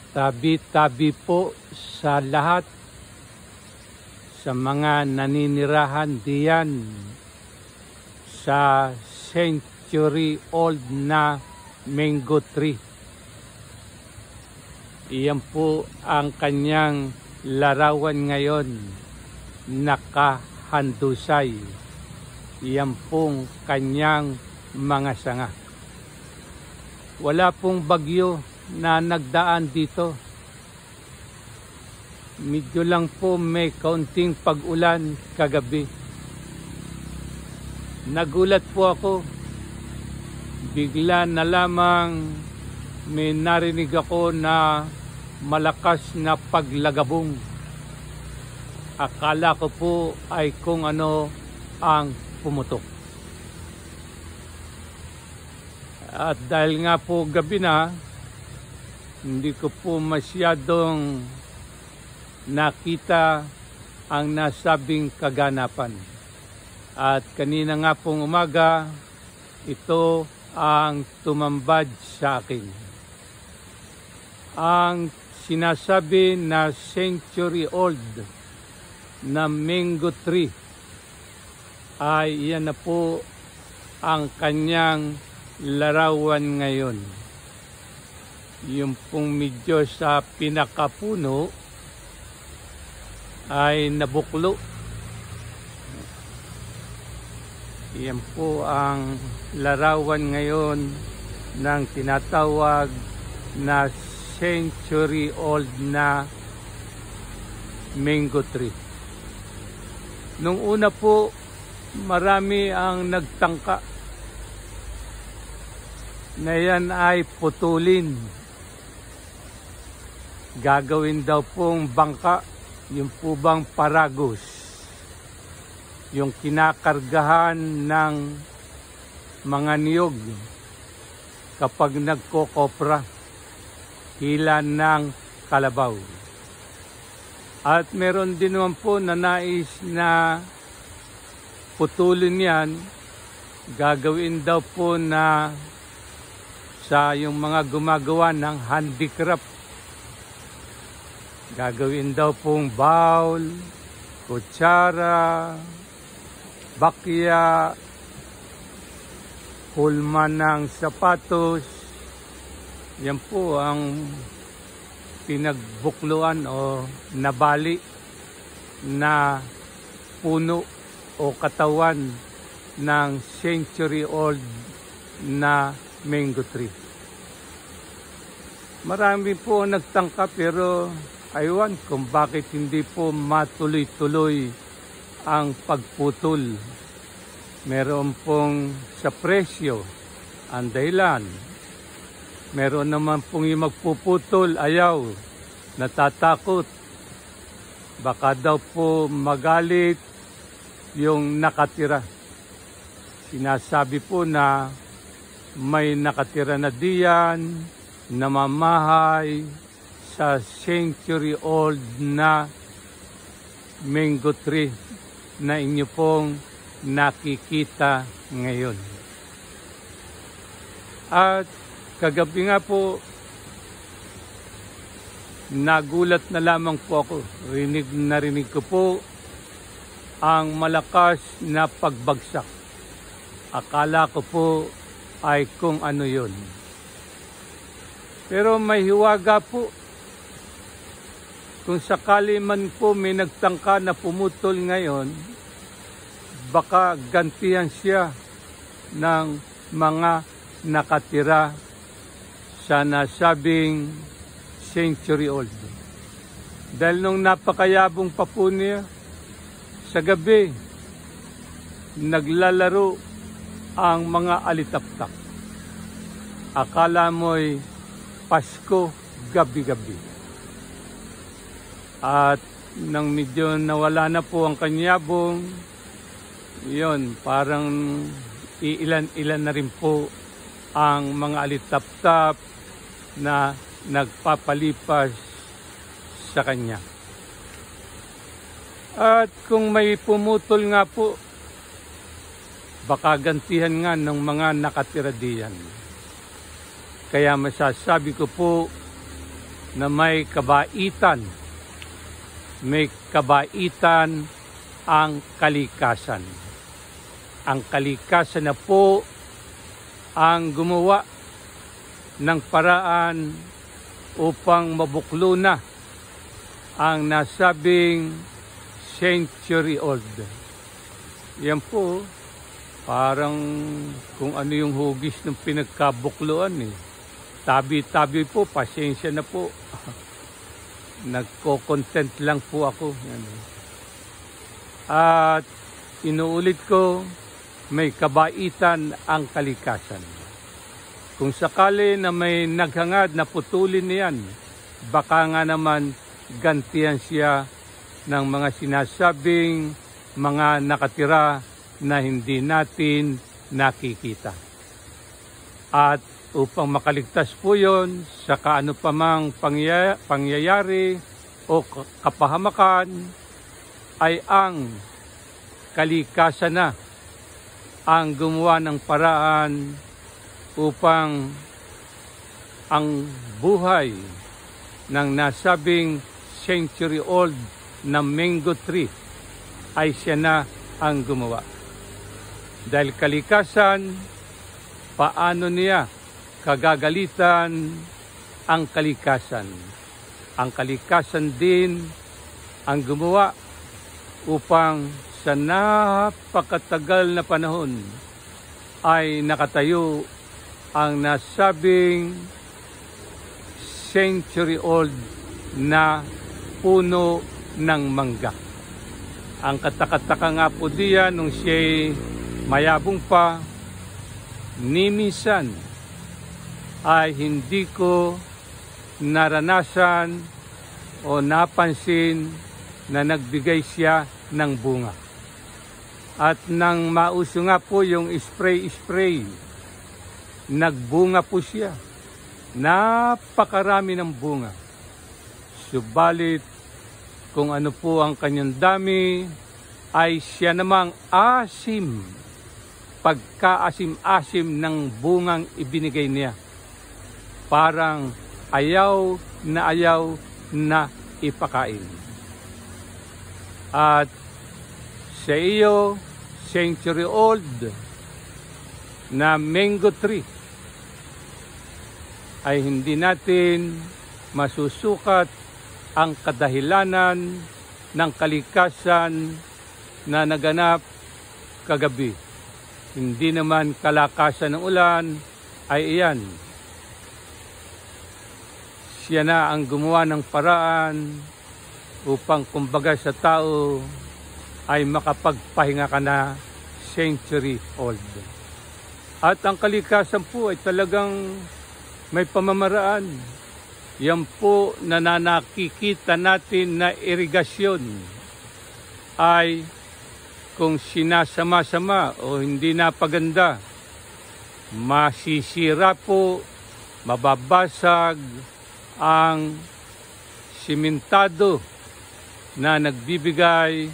Tabi-tabi po sa lahat sa mga naninirahan diyan sa century-old na mango tree. Iyan po ang kanyang larawan ngayon, nakahandusay. Iyan pong kanyang mga sanga. Wala pong bagyo na nagdaan dito. Medyo lang po may kaunting pag-ulan kagabi. Nagulat po ako. Bigla na lamang may narinig ako na malakas na paglagabong. Akala ko po ay kung ano ang pumutok. At dahil nga po gabi na, hindi ko po masyadong nakita ang nasabing kaganapan. At kanina nga pong umaga, ito ang tumambad sa akin. Ang sinasabi na century-old na mango tree ay yan na po ang kanyang larawan ngayon. Yung pong medyo sa pinakapuno ay nabuklo. Yan po ang larawan ngayon ng tinatawag na century-old na mango tree. Nung una po, marami ang nagtangka na yan ay putulin. Gagawin daw pong bangka, yung po bang paragos, yung kinakargahan ng mga niyog kapag nagkokopra, hila ng kalabaw. At meron din naman po na nais na putulin yan, gagawin daw po na sa yung mga gumagawa ng handicraft. Gagawin daw pong bowl, kutsara, bakya, hulma ng sapatos. Yan po ang pinagbukluan o nabali na puno o katawan ng century-old na mango tree. Marami po nagtangka pero aywan kung bakit hindi po matuloy-tuloy ang pagputol. Meron pong sa presyo ang dahilan. Meron naman pong yung magpuputol, ayaw, natatakot. Baka daw po magalit yung nakatira. Sinasabi po na may nakatira na diyan, namamahay sa century-old na mango tree na inyo pong nakikita ngayon. At kagabi nga po, nagulat na lamang po ako. Narinig ko po ang malakas na pagbagsak. Akala ko po ay kung ano yun. Pero may hiwaga po. Kung sakali man po may nagtangka na pumutol ngayon, baka gantihan siya ng mga nakatira sa nasabing century-old. Dahil nung napakayabong pa po niya, sa gabi, naglalaro ang mga alitaptak. Akala mo'y Pasko gabi-gabi. At nang medyo nawala na po ang kanyabong, yun, parang iilan-ilan na rin po ang mga alitaptap na nagpapalipas sa kanya. At kung may pumutol nga po, baka gantihan nga ng mga nakatira diyan. Kaya masasabi ko po, na may kabaitan. May kabaitan ang kalikasan. Ang kalikasan na po ang gumawa ng paraan upang mabuklo na ang nasabing century old. Yan po, parang kung ano yung hugis ng pinagkabukluan eh. Tabi-tabi po, pasensya na po. Nagko-content lang po ako. Yan. At inuulit ko, may kabaitan ang kalikasan. Kung sakali na may naghangad na putulin niyan, baka nga naman gantihan siya ng mga sinasabing mga nakatira na hindi natin nakikita. At upang makaligtas po yon sa kaano pa mang pangyayari o kapahamakan, ay ang kalikasan na ang gumawa ng paraan upang ang buhay ng nasabing century-old na mango tree ay siya na ang gumawa. Dahil kalikasan, paano niya kagagalitan ang kalikasan? Ang kalikasan din ang gumawa upang sa napakatagal na panahon ay nakatayo ang nasabing century-old na puno ng mangga. Ang katakataka nga po diyan nung siya'y mayabong pa, ni minsan ay hindi ko naranasan o napansin na nagbigay siya ng bunga. At nang mauso nga po yung spray, nagbunga po siya. Napakarami ng bunga. Subalit, kung ano po ang kanyang dami, ay siya namang asim. Pagkaasim-asim ng bungang ibinigay niya. Parang ayaw na ipakain. At sa iyo, century-old na mango tree, ay hindi natin masusukat ang kadahilanan ng kalikasan na naganap kagabi. Hindi naman kalakasan ng ulan, ay iyan. Siya na ang gumawa ng paraan upang kumbaga sa tao ay makapagpahinga ka na century old. At ang kalikasan po ay talagang may pamamaraan. Yan po na nakikita natin na irigasyon ay kung sinasama-sama o hindi napaganda, masisira po, mababasag ang simentado na nagbibigay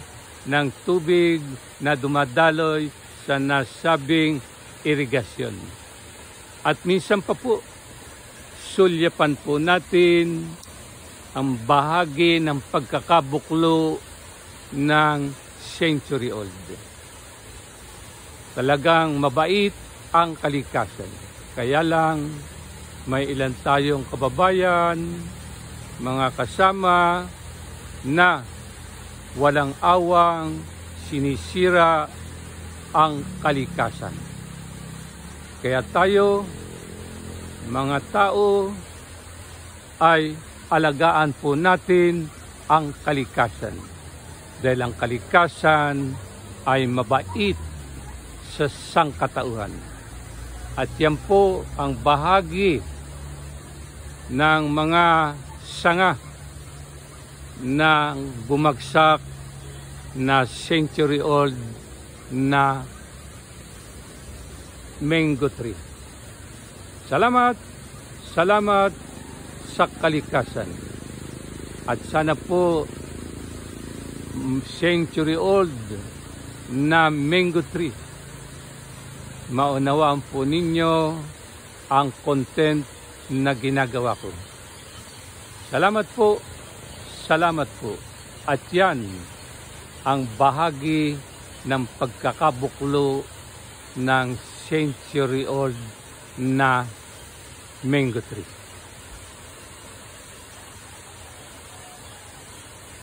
ng tubig na dumadaloy sa nasabing irigasyon. At minsan pa po, sulyapan po natin ang bahagi ng pagkakabuklo ng century old. Talagang mabait ang kalikasan. Kaya lang, may ilan tayong kababayan, mga kasama na walang awang sinisira ang kalikasan. Kaya tayo, mga tao, ay alagaan po natin ang kalikasan. Dahil ang kalikasan ay mabait sa sangkatauhan. At yan po ang bahagi ng mga sanga na bumagsak na century-old na mango tree. Salamat sa kalikasan. At sana po century-old na mango tree, maunawaan po ninyo ang content na ginagawa ko. Salamat po, salamat po. At yan ang bahagi ng pagkakabuklo ng century-old na mango tree.